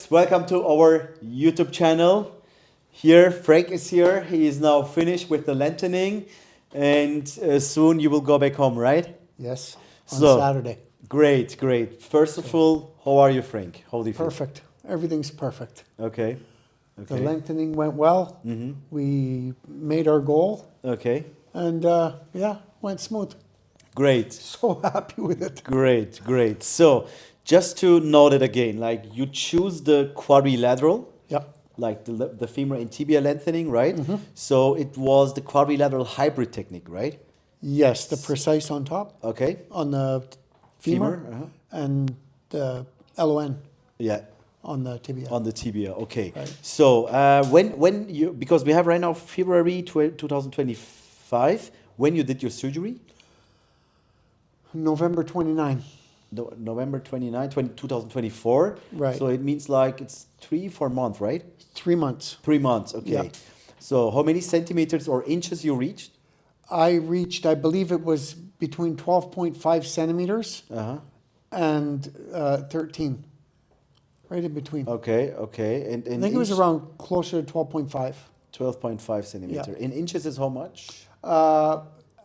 welcome to our YouTube channel. Here, Frank is here. He is now finished with the lengthening, and soon you will go back home, right? Yes, on Saturday. Great, great. First of all, how are you, Frank? How do you feel? Perfect. Everything's perfect. Okay. The lengthening went well. Mm-hmm. We made our goal. Okay. And went smooth. Great. So happy with it. Great, great. So, just to note it again, like you choose the quadrilateral. Yep. Like the femur and tibia lengthening, right? Mm-hmm. So it was the quadrilateral hybrid technique, right? Yes, the Precice on top. Okay. On the femur. And the LON. Yeah. On the tibia. On the tibia, okay. Right. So when you, because we have right now February 2025, when you did your surgery? November 29. November 29, 2024. Right. So it means like it's 3-4 months, right? 3 months. 3 months, okay. Yeah. So how many centimeters or inches you reached? I believe it was between 12.5 centimeters and 13. Right in between. Okay, okay. And I think it was around closer to 12.5. 12.5 centimeter. Yeah. In inches is how much?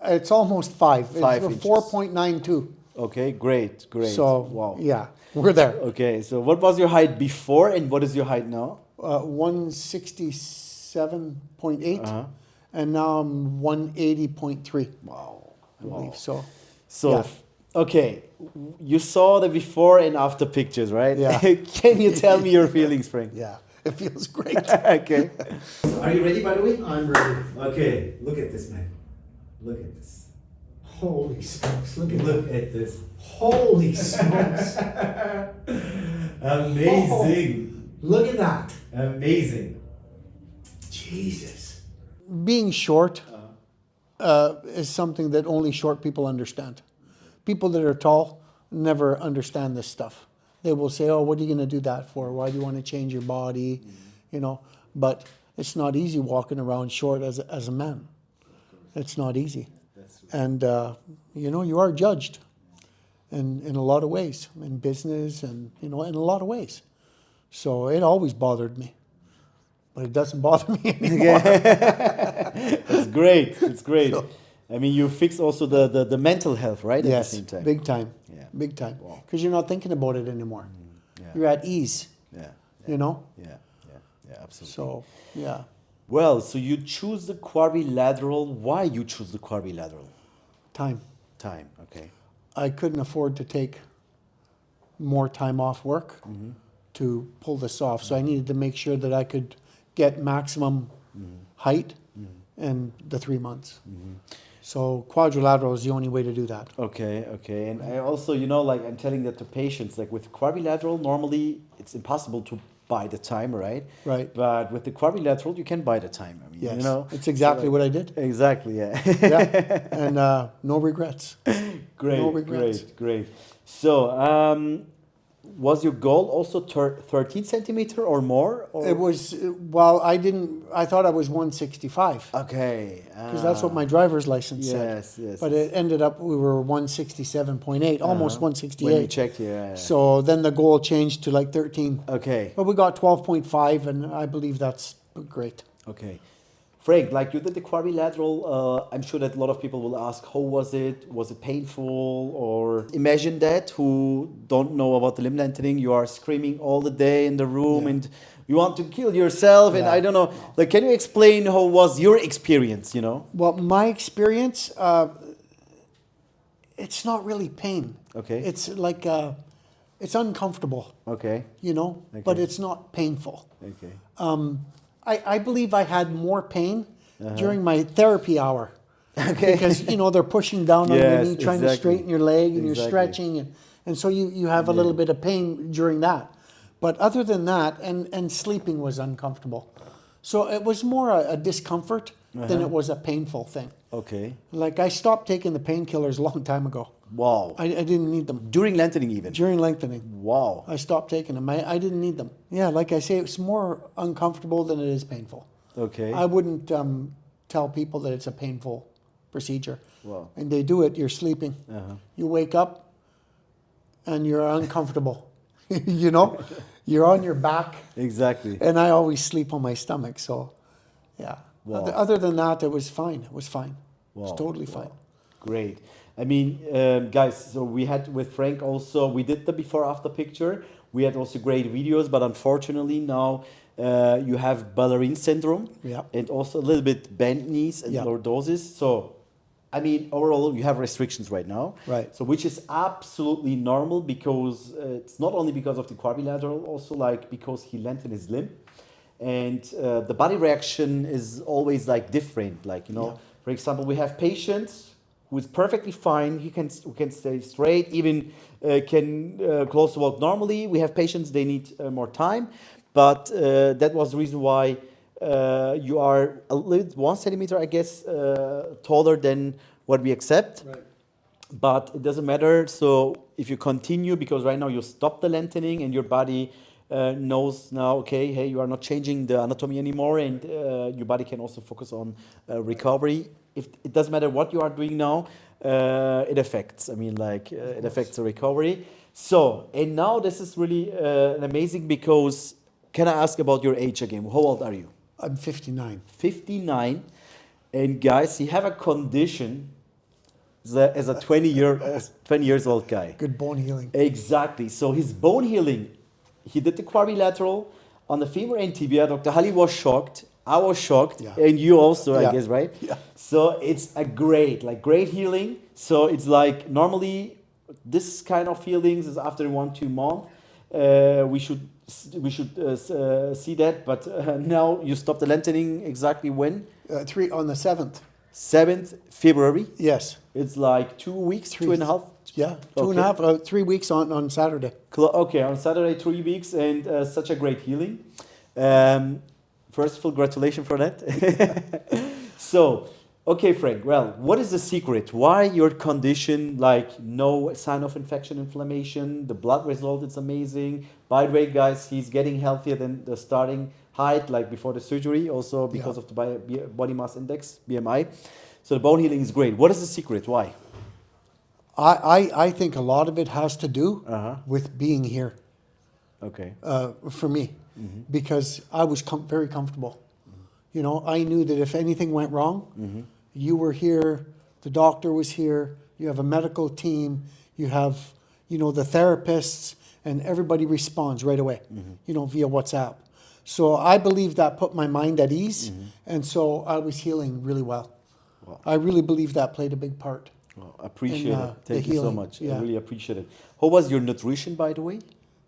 It's almost 5. 5 it's inches. 4.92. Okay, great, great. So, wow. yeah, we're there. Okay, so what was your height before and what is your height now? 167.8 and now I'm 180.3. Wow. I believe so. So, yeah. Okay, you saw the before and after pictures, right? Yeah. Can you tell me your feelings, Frank? Yeah, it feels great. Okay. Are you ready, by the way? I'm ready. Okay, look at this, man. Look at this. Holy smokes, look at this. Holy smokes. Amazing. Oh, look at that. Amazing. Jesus. Being short is something that only short people understand. People that are tall never understand this stuff. They will say, oh, what are you going to do that for? Why do you want to change your body? You know, but it's not easy walking around short as a man. It's not easy. And, you are judged in a lot of ways, in business and, in a lot of ways. So it always bothered me. But it doesn't bother me anymore. It's great. It's great. So, I mean, you fix also the mental health, right? Yes, at the same time. Big time. Yeah. Big time. Wow. Because you're not thinking about it anymore. Yeah. You're at ease. Yeah. You know? Yeah, absolutely. So, yeah. Well, so you choose the quadrilateral. Why you choose the quadrilateral? Time. Time, okay. I couldn't afford to take more time off work to pull this off. So I needed to make sure that I could get maximum height in the 3 months. So quadrilateral is the only way to do that. Okay, okay. And I also, like I'm telling that to patients, like with quadrilateral, normally it's impossible to buy the time, right? Right. But with the quadrilateral, you can buy the time. I mean, yes. It's exactly what I did. Exactly, yeah. Yeah. And no regrets. Great, no regrets. Great. So, was your goal also 13 centimeter or more? Or? It was, I thought I was 165. Okay. Because that's what my driver's license said. Yes. But it ended up, we were 167.8, almost 168. When you checked, yeah. So then the goal changed to like 13. Okay. But we got 12.5, and I believe that's great. Okay. Frank, like you did the quadrilateral, I'm sure that a lot of people will ask, how was it? Was it painful? Or imagine that who don't know about the limb lengthening, you are screaming all the day in the room and you want to kill yourself and I don't know. Like, can you explain how was your experience, Well, my experience, it's not really pain. Okay. It's like, it's uncomfortable. Okay. But it's not painful. Okay. I believe I had more pain during my therapy hour. Okay. Because, they're pushing down on your knee, trying to straighten your leg, and you're stretching. And so you have a little bit of pain during that. But other than that, and sleeping was uncomfortable. So it was more a discomfort than it was a painful thing. Okay. Like I stopped taking the painkillers a long time ago. Wow. I didn't need them. During lengthening even? During lengthening. Wow. I stopped taking them. I didn't need them. Yeah, like I say, it's more uncomfortable than it is painful. Okay. I wouldn't tell people that it's a painful procedure. Wow. And they do it, you're sleeping. You wake up and you're uncomfortable. You know, you're on your back, Exactly. and I always sleep on my stomach. So, yeah. Wow. Other than that, it was fine. It was fine. It was Wow. totally fine. Great. I mean, guys, so we had with Frank also, we did the before after picture. We had also great videos, but unfortunately now you have ballerine syndrome Yeah. and also a little bit bent knees and Yeah. lordosis. So, I mean, overall, you have restrictions right now. Right. So, which is absolutely normal because it's not only because of the quadrilateral, also like because he lengthened his limb. And the body reaction is always like different. Like, you know, Yeah. for example, we have patients who is perfectly fine. He can stay straight, even can close to walk normally. We have patients, they need more time. But that was the reason why you are a little 1 centimeter, I guess, taller than what we accept. Right. But it doesn't matter. So if you continue, because right now you stop the lengthening and your body knows now, okay, hey, you are not changing the anatomy anymore, and your body can also focus on recovery. If it doesn't matter what you are doing now, it affects. I mean, like it affects the recovery. So, and now this is really amazing because can I ask about your age again? How old are you? I'm 59. 59. And guys, you have a condition as a 20 years old guy. Good bone healing. Exactly. So his bone healing, he did the quadrilateral on the femur and tibia. Dr. Halil was shocked. I was shocked. Yeah. And you also, I Yeah. guess, right? Yeah. So it's a great healing. So it's like normally this kind of healings is after 1-2 months. We should see that. But now you stop the lengthening exactly when? 3 on the 7th. 7th February. Yes. It's like 2 weeks, 2.5. Yeah. Two and a Okay. half, 3 weeks on Saturday. Okay, on Saturday, 3 weeks, and such a great healing. First of all, congratulations for that. So, okay, Frank, well, what is the secret? Why your condition, like no sign of infection, inflammation, the blood result is amazing. By the way, guys, he's getting healthier than the starting height, like before the surgery, also because of the body mass index, BMI. So the bone healing is great. What is the secret? Why? I think a lot of it has to do Uh-huh. with being here Okay. for me, because I was very comfortable. You know, I knew that if anything went wrong, you were here, the doctor was here, you have a medical team, you have, you know, the therapists, and everybody responds right away, you know, via WhatsApp. So I believe that put my mind at ease, and so I was healing really well. Wow. I really believe that played a big part. Well, appreciate in, it. the Thank you so healing, much. I yeah. really appreciate it. How was your nutrition, by the way?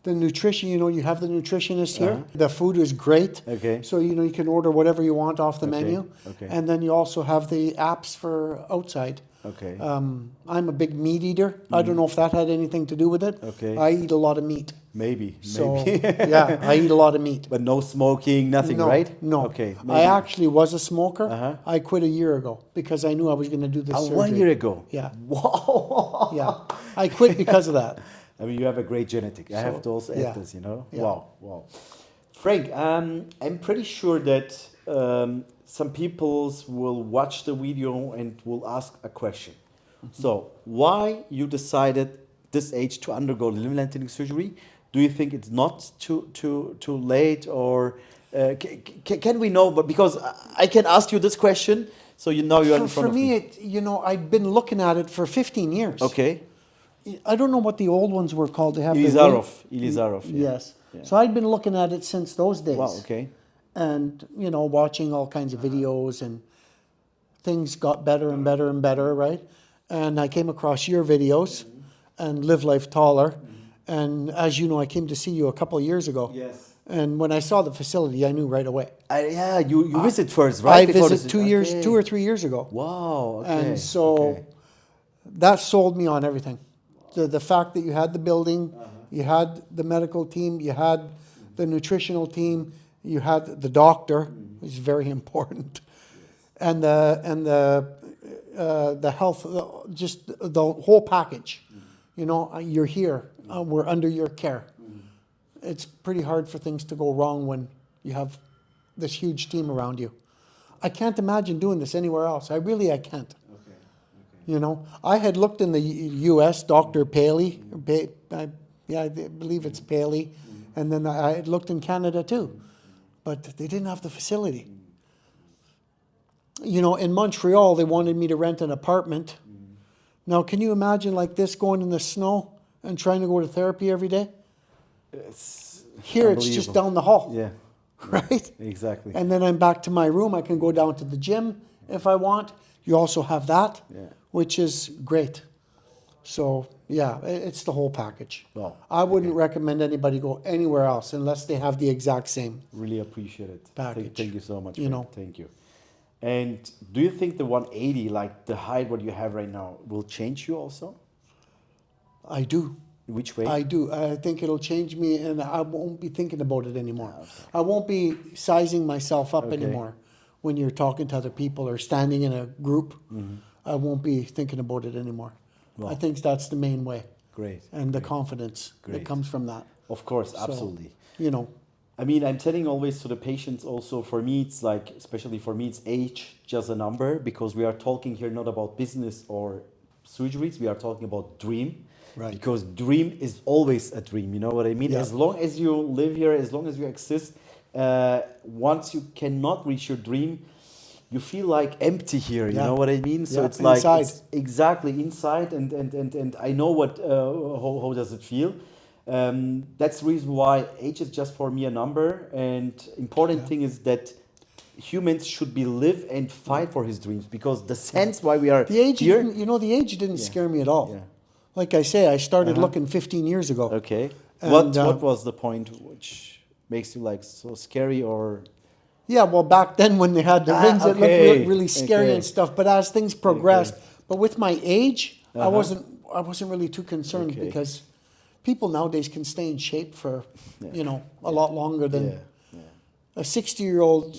The nutrition, you know, you have the nutritionist here. Uh-huh. The food is great. Okay. So, you know, you can order whatever you want off the Okay, menu. okay. And then you also have the apps for outside. Okay. I'm a big meat eater. I don't know if that had anything to do with it. Okay. I eat a lot of meat. Maybe. So, Maybe. yeah, I eat a lot of meat. But no smoking, nothing, No, right? no. Okay. I maybe. actually was a smoker. Uh-huh. I quit a year ago because I knew I was going to do this surgery. 1 year ago. Yeah. Wow. Yeah. I quit because of that. I mean, you have a great genetic. I have So, to also add yeah. this, you know? Yeah. Wow. Wow. Frank, I'm pretty sure that some people will watch the video and will ask a question. So, why you decided this age to undergo limb lengthening surgery? Do you think it's not too late, or can we know? But because I can ask you this question, so you know you're in front For of me, me. you know, I've been looking at it for 15 years. Okay. I don't know what the old ones were called. They have Ilizarov. Yeah. Yes. Yeah. So I'd been looking at it since those days. Wow. Okay. And, you know, watching all kinds of videos, and things got better and better and better, right? And I came across your videos and Livelifetaller. And as you know, I came to see you a couple of years ago. Yes. And when I saw the facility, I knew right away. Yeah, you visit first, right? I Before visited this- 2 or 3 years ago. Wow. Okay. And so okay. that sold me on everything. The fact that you had the building, you had the medical team, you had the nutritional team, you had the doctor, which is very important, and the health, just the whole package. You know, you're here, we're under your care. It's pretty hard for things to go wrong when you have this huge team around you. I can't imagine doing this anywhere else. I can't. You know, I had looked in the U.S., Dr. Paley, Yeah, I believe it's Paley. And then I looked in Canada too, but they didn't have the facility. You know, in Montreal, they wanted me to rent an apartment. Now, can you imagine like this going in the snow and trying to go to therapy every day? It's Here, it's just down the hall. Yeah. Right? Exactly. And then I'm back to my room. I can go down to the gym if I want. You also have that, which is great. So, yeah, it's the whole package. Well, I wouldn't recommend anybody go anywhere else unless they have the exact same really appreciate it. package. Thank you so much. You Frank. know. Thank you. And do you think the 180, like the height what you have right now, will change you also? I do. Which way? I do. I think it'll change me, and I won't be thinking about it anymore. Okay. I won't be sizing myself up Okay. anymore when you're talking to other people or standing in a group. I won't be thinking about it anymore. Well, I think that's the main way. Great. And the confidence Great. that comes from that. Of course, So, absolutely. You know, I mean, I'm telling always to the patients also, for me, it's like, especially for me, it's age just a number, because we are talking here not about business or surgeries, we are talking about dream. Right. Because dream is always a dream, you know what I mean? Yeah. As long as you live here, as long as you exist, once you cannot reach your dream, you feel like empty here, you Yeah. know what I mean? So Yeah, it's like, inside. it's exactly inside, and I know what, how does it feel. That's the reason why age is just for me a number, and important thing is that humans should be live and fight for his dreams, because the sense why we are the age, here. you know, the age didn't scare me at all. Yeah. Like I say, I started looking 15 years ago. Okay. And, What was the point which makes you like so scary or? Yeah, well, back then when they had the rings, it looked okay. really scary Okay. and stuff. But as things progressed, but with my age, I Uh-huh. wasn't really too concerned Okay. because people nowadays can stay in shape for, you know, a lot longer than Yeah. a 60-year-old.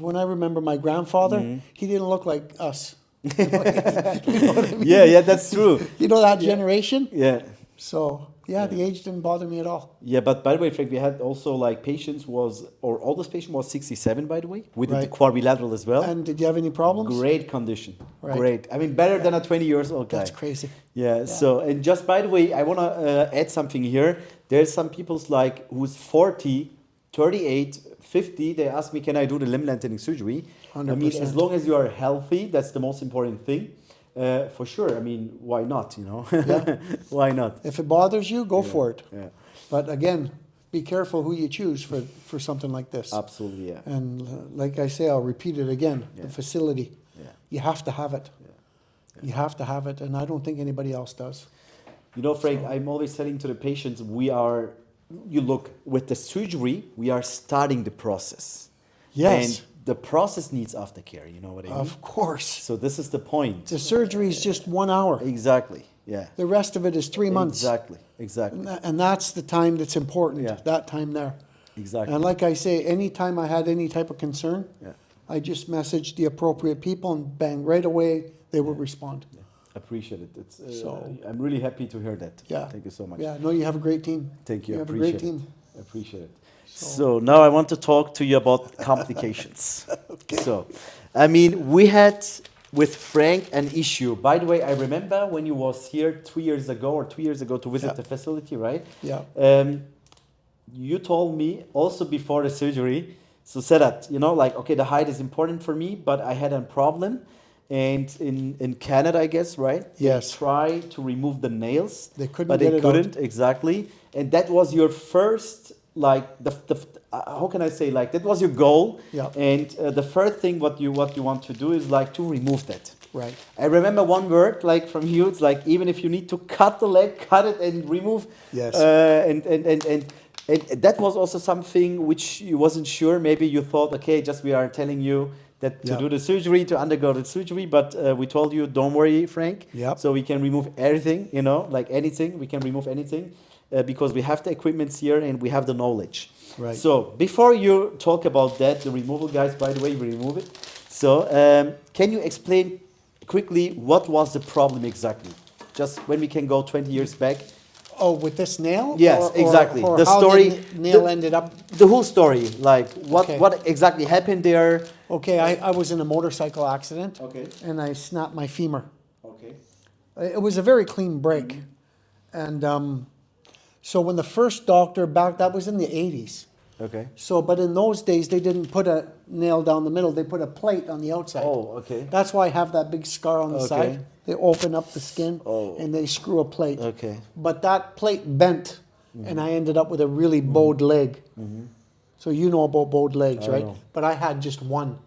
When I remember my grandfather, he didn't look like us. You know what I mean? Yeah, that's true. You know that generation? Yeah. So, yeah, the age didn't bother me at all. Yeah, but by the way, Frank, we had also like patients or oldest patient was 67, by the way, with the Right. quadrilateral as well. And did you have any problems? Great condition. Right. Great. I mean, better than a 20 years old guy. That's crazy. Yeah, so, and just by the way, I want to add something here. There's some people's like who's 40, 38, 50, they ask me, can I do the limb lengthening surgery? I mean, 100%. as long as you are healthy, that's the most important thing. For sure. I mean, why not, you know? Yeah. Why not? If it bothers you, go for it. Yeah, But again, be careful who you choose for something like this. absolutely, yeah. And like I say, I'll repeat it again, Yeah. the facility. Yeah. You have to have it. You have to have it, and I don't think anybody else does. You know, Frank, I'm always telling to the patients, you look, with the surgery, we are starting the process. Yes. And the process needs aftercare, you know what I mean? Of course. So this is the point. The surgery is just 1 hour. Exactly, yeah. The rest of it is 3 months. Exactly. And that's the time that's important, Yeah. that time there. Exactly. And like I say, anytime I had any type of concern, Yeah. I just messaged the appropriate people and bang, right away, they would respond. Appreciate it. It's, So- I'm really happy to hear that. Yeah. Thank you so much. Yeah, no, you have a great team. Thank you. You have a Appreciate great team. it. Appreciate it. So now I want to talk to you about complications. So, I mean, we had with Frank an issue. By the way, I remember when you was here 2 years ago to visit Yeah. the facility, right? Yeah. You told me also before the surgery, so Sedat, you know, like, okay, the height is important for me, but I had a problem. And in Canada, I guess, right? Yes. They tried to remove the nails. They couldn't but get they it out. couldn't, exactly. And that was your first, like, how can I say, like, that was your goal. Yeah. And the first thing what you want to do is like to remove that. Right. I remember one word like from you. It's like, even if you need to cut the leg, cut it and remove. Yes. And that was also something which you wasn't sure. Maybe you thought, okay, just we are telling you that to Yeah. do the surgery, to undergo the surgery, but we told you, don't worry, Frank. Yep. So we can remove everything, you know, like anything. We can remove anything because we have the equipment here and we have the knowledge. Right. So before you talk about that, the removal, guys, by the way, we remove it. So can you explain quickly what was the problem exactly? Just when we can go 20 years back. Oh, with this nail? Yes, exactly. Or The how story- the nail ended up. The whole story, like Okay. what exactly happened there? Okay, I was in a motorcycle accident. Okay. And I snapped my femur. Okay. It was a very clean break. And So when the first doctor that was in the 80s. Okay. So, but in those days, they didn't put a nail down the middle. They put a plate on the outside. Oh, okay. That's why I have that big scar on the Okay. side. They open up the skin and they screw a plate. Okay. But that plate bent, and I ended up with a really bowed leg. So you know about bowed legs, right? know. But I had just one,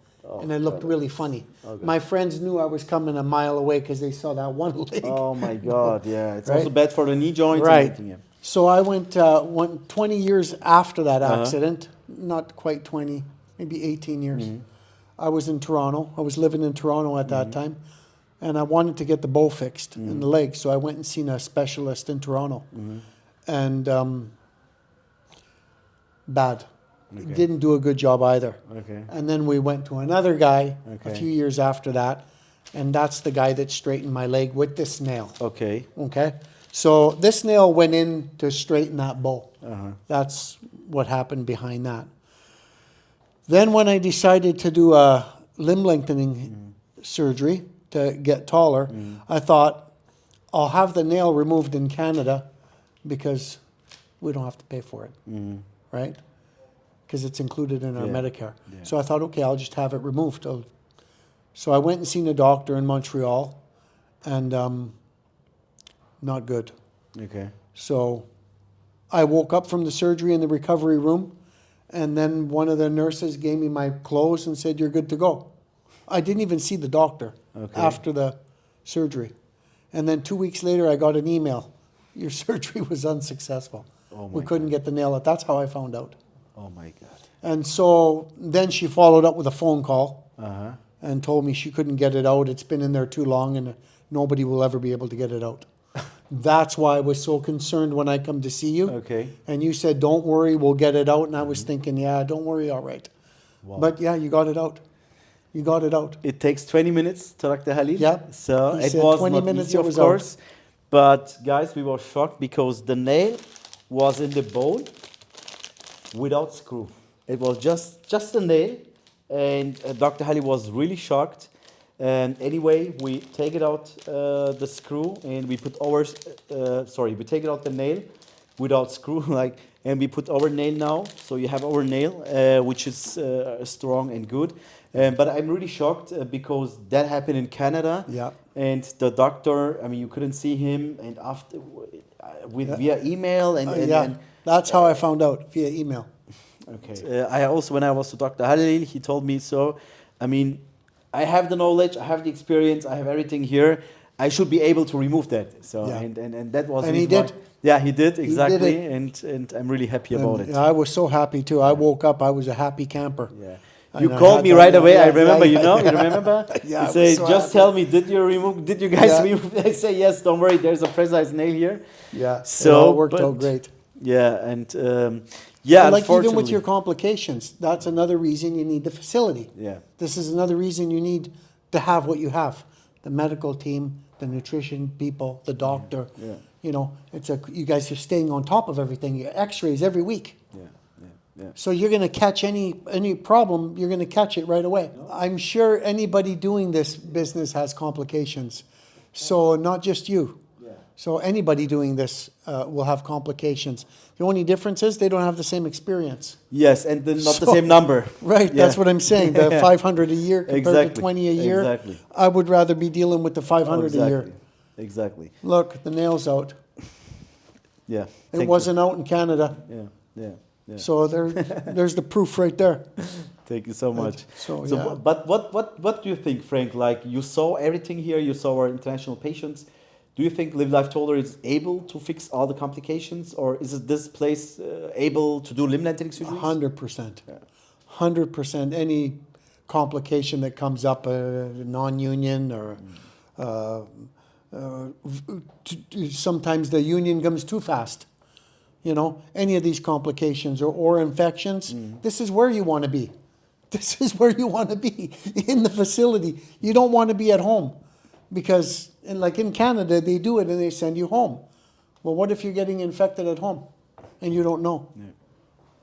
and it looked really funny. Okay. My friends knew I was coming a mile away because they saw that one leg. Oh my God! Yeah, it's Right? also bad for the knee joints. Right. And everything, yeah. So I went 20 years after that accident, not quite 20, maybe 18 years. I was in Toronto. I was living in Toronto at that time, and I wanted to get the bow fixed in the leg. So I went and seen a specialist in Toronto, and bad. Didn't do a good job either. Okay. And then we went to another guy a Okay. few years after that, and that's the guy that straightened my leg with this nail. Okay. Okay, so this nail went in to straighten that bow. That's what happened behind that. Then when I decided to do a limb lengthening surgery to get taller, I thought I'll have the nail removed in Canada because we don't have to pay for it, right? Because it's included in our Medicare. Yeah. So I thought, okay, I'll just have it removed. So I went and seen a doctor in Montreal, and not good. Okay. So I woke up from the surgery in the recovery room, and then one of the nurses gave me my clothes and said, "You're good to go." I didn't even see the doctor after the surgery. And then 2 weeks later, I got an email. Your surgery was unsuccessful. We couldn't get the nail out. That's how I found out. Oh my God. And so then she followed up with a phone call Uh-huh. and told me she couldn't get it out. It's been in there too long and nobody will ever be able to get it out. That's why I was so concerned when I come to see you. Okay. And you said, "Don't worry, we'll get it out." And I was thinking, yeah, don't worry, all right. Wow. But yeah, you got it out. You got it out. It takes 20 minutes to Dr. Halil. Yeah. So He it said was 20 not minutes easy, it of was course. But guys, we were shocked because the nail was in the bone without screw. It was just a nail, and Dr. Halil was really shocked. And anyway, we take it out the screw, and we put our we take it out the nail without screw, and we put our nail now. So you have our nail, which is strong and good. But I'm really shocked because that happened in Canada. Yeah. And the doctor, I mean, you couldn't see him, and after via email and That's how I found out, via email. Okay. I also, when I was to Dr. Halil, he told me, so, I mean, I have the knowledge, I have the experience, I have everything here. I should be able to remove that. So, Yeah. and that was. And he did. Yeah, he did, exactly. it. And I'm really happy about it. I was so happy too. I woke up, I was a happy camper. Yeah. And You I called had me that- right away. I yeah, remember, yeah, you know, yeah. you remember? Yeah, I You was say, so just happy. tell me, did you guys Yeah. remove? I say, yes, don't worry, there's a precise nail here. Yeah, So, it all worked but- out great. Yeah, and But like even with unfortunately- your complications, that's another reason you need the facility. Yeah. This is another reason you need to have what you have. The medical team, the nutrition people, the doctor. Yeah. You know, you guys are staying on top of everything. Your x-rays every week. Yeah. So you're going to catch any problem, you're going to catch it right away. I'm sure anybody doing this business has complications. So not just you. Yeah. So anybody doing this will have complications. The only difference is they don't have the same experience. Yes, and then not the So- same number. Right, Yeah. that's what I'm saying. The 500 a year compared Exactly, to 20 a year. exactly. I would rather be dealing with the 500 a year. Exactly. Look, the nail's out. Yeah. It thank you. wasn't out in Canada. Yeah. So there's the proof right there. Thank you so much. So, yeah. But what do you think, Frank? Like, you saw everything here, you saw our international patients. Do you think Livelifetaller is able to fix all the complications, or is it this place able to do limb lengthening surgeries? 100%. Yeah. 100%. Any complication that comes up, non-union or sometimes the union comes too fast. You know, any of these complications or infections, this is where you want to be. This is where you want to be, in the facility. You don't want to be at home because, like in Canada, they do it and they send you home. Well, what if you're getting infected at home and you don't know? Yeah.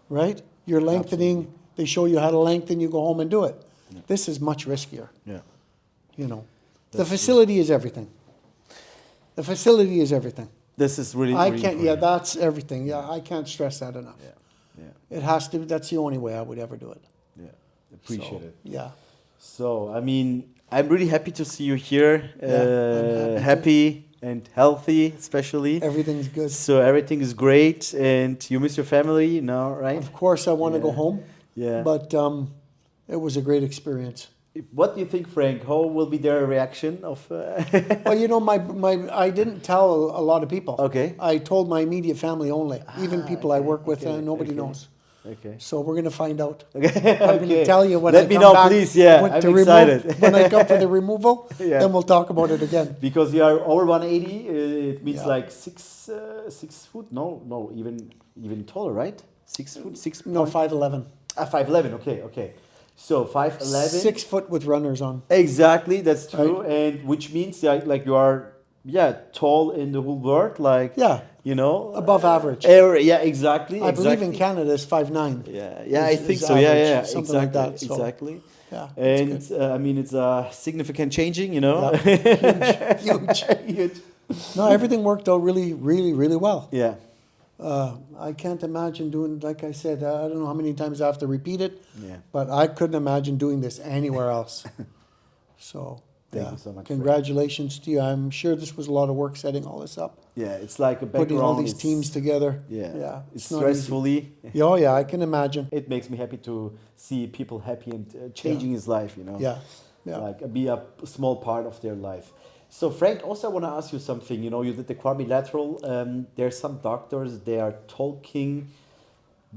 Right? You're lengthening, they show you how to lengthen, you go home and do it. Yeah. This is much riskier. Yeah. You know, the facility is everything. The facility is everything. This is really, I really can't. Yeah, important. that's everything. Yeah, I can't stress that enough. Yeah, It has to. That's the only way I would ever do it. yeah. Appreciate So, it. Yeah, So, I mean, I'm really happy to see you here. Yeah, I'm happy too. Happy and healthy, especially. everything's good. So everything is great, and you miss your family now, right? Of course, I want to go Yeah. home, Yeah. but it was a great experience. What do you think, Frank? How will be their reaction of? Well, you know, I didn't tell a lot of people. Okay. I told my immediate family only. Even people I okay, work with, okay, nobody okay. knows. Okay. So we're going to find out. Okay. I'm going to tell you when Let I me come know, back. please. Yeah, I'm to excited. when I come for the removal, Yeah. then we'll talk about it again. Because you are over 180, it means Yeah. like 6 foot. No, even taller, right? 6 foot, six. No, 5'11". 5'11". Okay. So 5'11". 6 foot with runners on. Exactly, that's true, and which means like you are tall in the whole world, like Yeah, above average. Yeah, exactly. I believe in exactly. Canada it's 5'9". Yeah, I is- think is so. average, Yeah, something like exactly, that, so- exactly. Yeah, And that's good. I mean, it's a significant changing, you know. Yeah, huge. Huge. No, everything worked out really, really, really well. Yeah, I can't imagine doing, like I said, I don't know how many times I have to repeat it, yeah. but I couldn't imagine doing this anywhere else. So, Thank yeah, you so much, congratulations to you. I'm sure this was a lot of work setting all this up, Yeah, it's like a background. putting all these it's- teams together. Yeah, it's it's not easy. stressfully. Yeah, oh yeah, I can imagine. It makes me happy to see people happy and changing his life, you know. Yeah, yeah. Like be a small part of their life. So Frank, also I want to ask you something. You know, you did the quadrilateral. There are some doctors, they are talking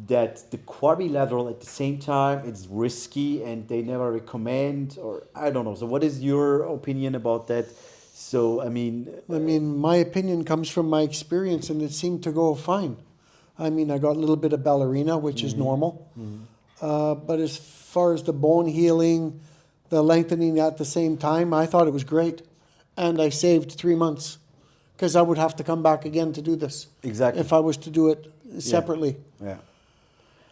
that the quadrilateral at the same time it's risky and they never recommend, or I don't know. So what is your opinion about that? So I mean, my opinion comes from my experience, and it seemed to go fine. I mean, I got a little bit of ballerina, which is normal. But as far as the bone healing, the lengthening at the same time, I thought it was great. And I saved 3 months because I would have to come back again to do this. Exactly. If I was to do it separately. yeah.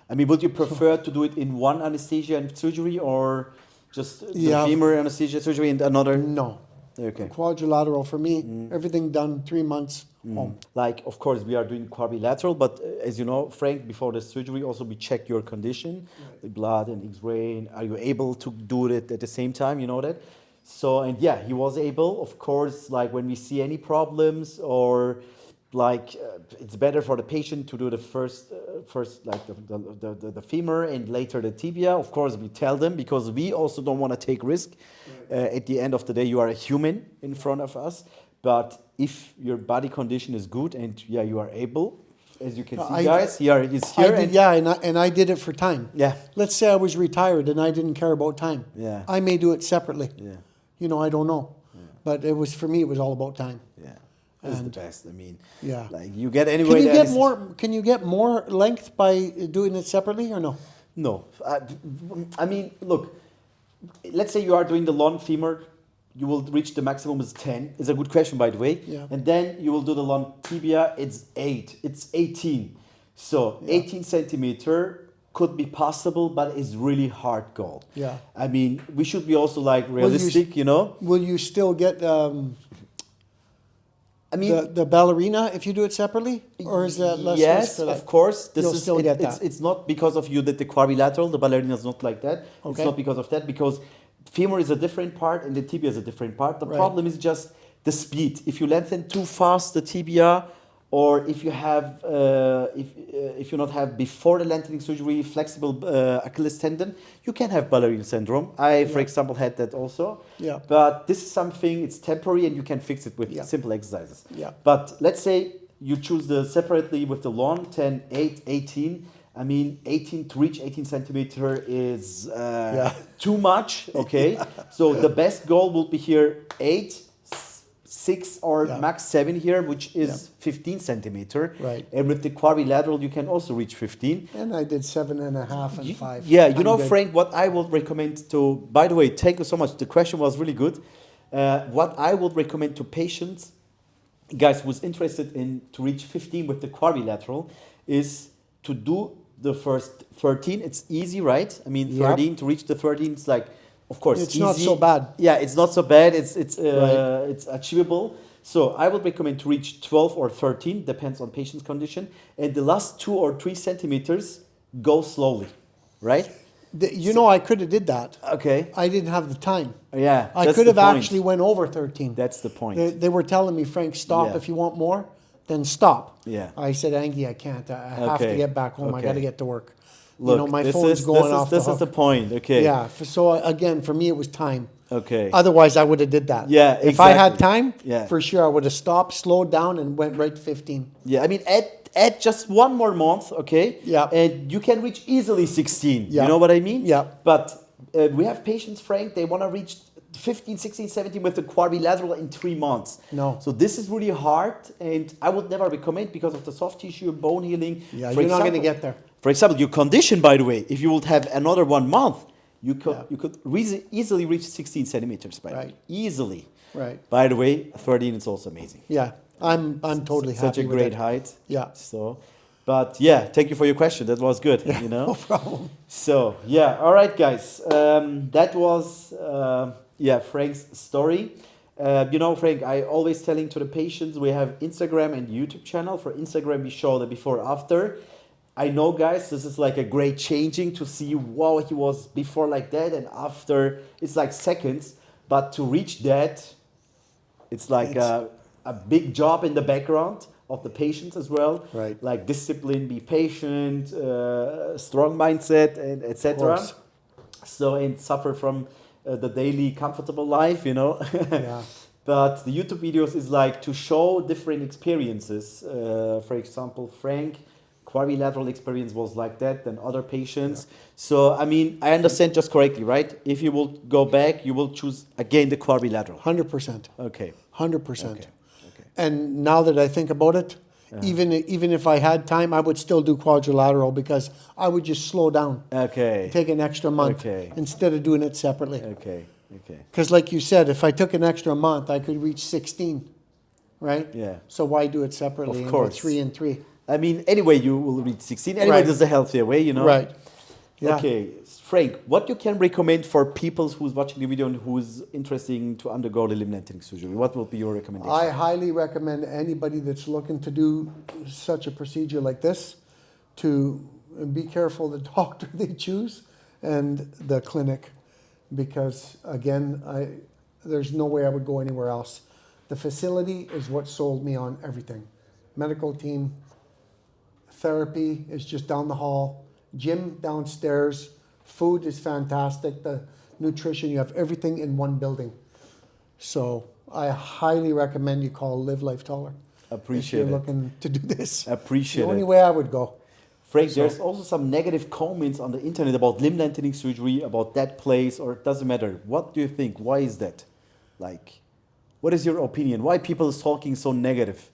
I mean, would you prefer to do it in one anesthesia and surgery, or just the Yeah. femur anesthesia surgery and another? No. Okay. Quadrilateral for me, everything done 3 months home. Like, of course, we are doing quadrilateral, but as you know, Frank, before the surgery, also we check your condition, the blood and X-ray, and are you able to do it at the same time? You know that. So, and yeah, he was able. Of course, like when we see any problems, or like it's better for the patient to do the first like the femur and later the tibia. Of course, we tell them because we also don't want to take risk. At the end of the day, you are a human in front of us. But if your body condition is good and yeah, you are able, as you can see, guys, here he's here. And I did it for time. Yeah. Let's say I was retired and I didn't care about time. Yeah. I may do it separately. Yeah. You know, I don't know. But it was, for me, it was all about time. Yeah. That's the best. I mean, Yeah. like you get anyway. Can you get more length by doing it separately or no? No. I mean, look, let's say you are doing the long femur, you will reach the maximum is 10. It's a good question, by the way. Yeah. And then you will do the long tibia, it's 8. It's 18. So 18 centimeter could be possible, but it's really hard goal. Yeah. I mean, we should be also like realistic, you know? Will you still get I mean, the ballerina if you do it separately? Or is that less risk yes, for that? of course. You'll still get that. It's not because of you that the quadrilateral, the ballerina is not like that. It's Okay. not because of that, because femur is a different part and the tibia is a different part. The Right. problem is just the speed. If you lengthen too fast the tibia, or if you have, if you not have before the lengthening surgery flexible Achilles tendon, you can have ballerina syndrome. I, for example, had that also. Yeah. But this is something, it's temporary and you can fix it with Yeah. simple exercises. Yeah. But let's say you choose the separately with the long 10, 8, 18. I mean, 18 to reach 18 centimeter is too much. Okay. So the best goal would be here 8, 6 or max 7 here, which is 15 centimeter. Right. And with the quadrilateral, you can also reach 15. And I did 7.5 and 5. Yeah, you I'm know, good. Frank, what I would recommend to, by the way, thank you so much. The question was really good. What I would recommend to patients, guys who's interested in to reach 15 with the quadrilateral, is to do the first 13. It's easy, right? I mean, 13 to reach the 13 is like, of course, It's easy. not so bad. Yeah, it's not so bad. It's Right. it's achievable. So I would recommend to reach 12 or 13, depends on patient's condition. And the last 2 or 3 centimeters, go slowly, right? You know, I could have did that. Okay. I didn't have the time. Yeah, I that's could the have point. actually went over 13. That's the point. They were telling me, Frank, stop. Yeah. If you want more, then stop. Yeah. I said, Angie, I can't. I have to Okay. get back home. I Okay. got to get to work. Look, you know, my this phone's is, going this is, off This the is the hook. point, okay. Yeah. So again, for me, it was time. Okay. Otherwise, I would have did that. Yeah, If I had exactly. time, Yeah. for sure, I would have stopped, slowed down, and went right to 15. Yeah, I mean, add just 1 more month, okay? Yeah. And you can reach easily 16. Yeah. You know what I mean? Yeah. But we have patients, Frank, they want to reach 15, 16, 17 with the quadrilateral in 3 months. No. So this is really hard, and I would never recommend because of the soft tissue, bone healing. Yeah, For you're not going to example- get there. For example, your condition, by the way, if you would have another 1 month, you could Yeah. you could easily reach 16 centimeters, by the way. Right. Easily. Right. By the way, 13 is also amazing. Yeah. I'm totally happy Such a with great it. height. Yeah. So, but yeah, thank you for your question. That was good. You know. No problem. So yeah, all right, guys. That was Frank's story. You know, Frank, I always telling to the patients we have Instagram and YouTube channel. For Instagram, we show the before after. I know, guys, this is like a great changing to see. Wow, he was before like that, and after it's like seconds. But to reach that, it's like a big job in the background of the patients as well. Right. Like discipline, be patient, strong mindset, and etc. course. So and suffer from the daily comfortable life, you know. Yeah. But the YouTube videos is like to show different experiences. For example, Frank, quadrilateral experience was like that than other patients. Yeah. So I mean, I understand just correctly, right? If you will go back, you will choose again the quadrilateral. 100%. Okay. 100%. Okay. And now that I think about it, even if I had time, I would still do quadrilateral because I would just slow down. Okay. Take an extra month Okay. instead of doing it separately. Okay. Okay. Because like you said, if I took an extra month, I could reach 16, right? Yeah. So why do it separately? Of and go course. 3 and 3. I mean, anyway, you will reach 16. Anyway, Right. this is a healthier way, you know. Right. Yeah. Okay, Frank, what you can recommend for people who's watching the video and who's interested to undergo the limblengthening surgery? What will be your recommendation? I highly recommend anybody that's looking to do such a procedure like this to be careful the doctor they choose and the clinic, because again, there's no way I would go anywhere else. The facility is what sold me on everything. Medical team, therapy is just down the hall, gym downstairs, food is fantastic, the nutrition, you have everything in one building. So I highly recommend you call Livelifetaller. Appreciate if you're it. looking to do this. Appreciate the only it. way I would go. Frank, there's also some negative comments on the internet about limblengthening surgery, about that place, or it doesn't matter. What do you think? Why is that? Like, what is your opinion? Why people is talking so negative?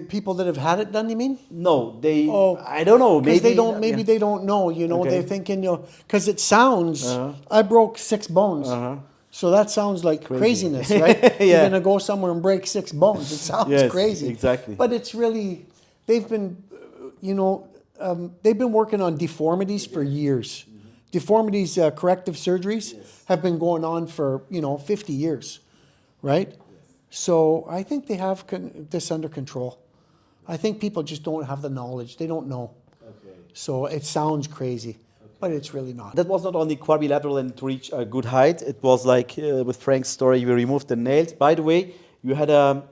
People that have had it done, you mean? No, they. Oh, I don't know. Maybe Maybe they don't. Maybe yeah. they don't know. You know, Okay. they're thinking, you know, because it sounds. I broke 6 bones, so that sounds like craziness, right? Yeah. You're gonna go somewhere and break 6 bones. It sounds Yes, crazy. exactly. But it's really, they've been, you know, they've been working on deformities for years. Deformities, corrective surgeries have been going on for 50 years, right? So I think they have this under control. I think people just don't have the knowledge. They don't know. Okay. So it sounds crazy, but it's really not. That was not only quadrilateral and to reach a good height. It was like with Frank's story, we removed the nails. By the way, you had a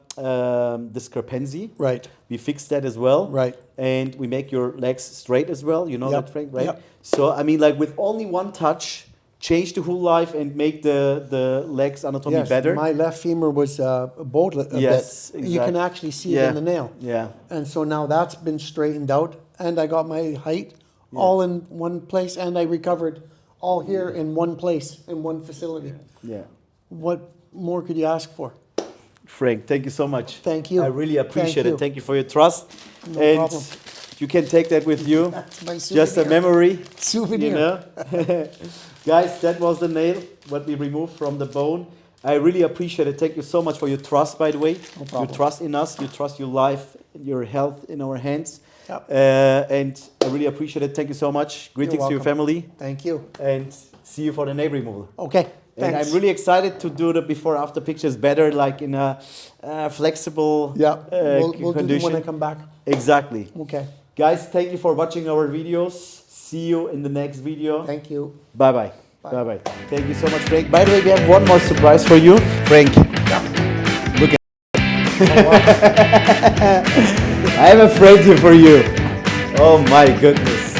discrepancy. Right. We fixed that as well. Right. And we make your legs straight as well. You know Yep. that, Frank, right? Yep. So, I mean, like with only one touch, change the whole life and make the legs anatomy Yes, better. my left femur was bowed a Yes, bit. You can exact- actually see Yeah. it in the nail. Yeah. And so now that's been straightened out, and I got my height all in one place, and I recovered all here in one place, in one facility. Yeah. What more could you ask for? Frank, thank you so much. Thank you. I really appreciate Thank you. it. Thank you for your trust. No and problem. you can take that with you. That's my Just a souvenir. memory. Souvenir. You know? Guys, that was the nail, what we removed from the bone. I really appreciate it. Thank you so much for your trust, by the way. No problem. You trust in us. You trust your life, your health in our hands. Yep. And I really appreciate it. Thank you so much. Greetings to your welcome. family. Thank you. And see you for the nail removal. Okay. And Thanks. I'm really excited to do the before after pictures better, like in a flexible Yeah, we'll do them condition. when I come back. Exactly. Okay. Guys, thank you for watching our videos. See you in the next video. Thank you. Bye-bye. Bye. Bye-bye. Thank you so much, Frank. By the way, we have one more surprise for you. Frank, look at I have a friend here for you. Oh my goodness.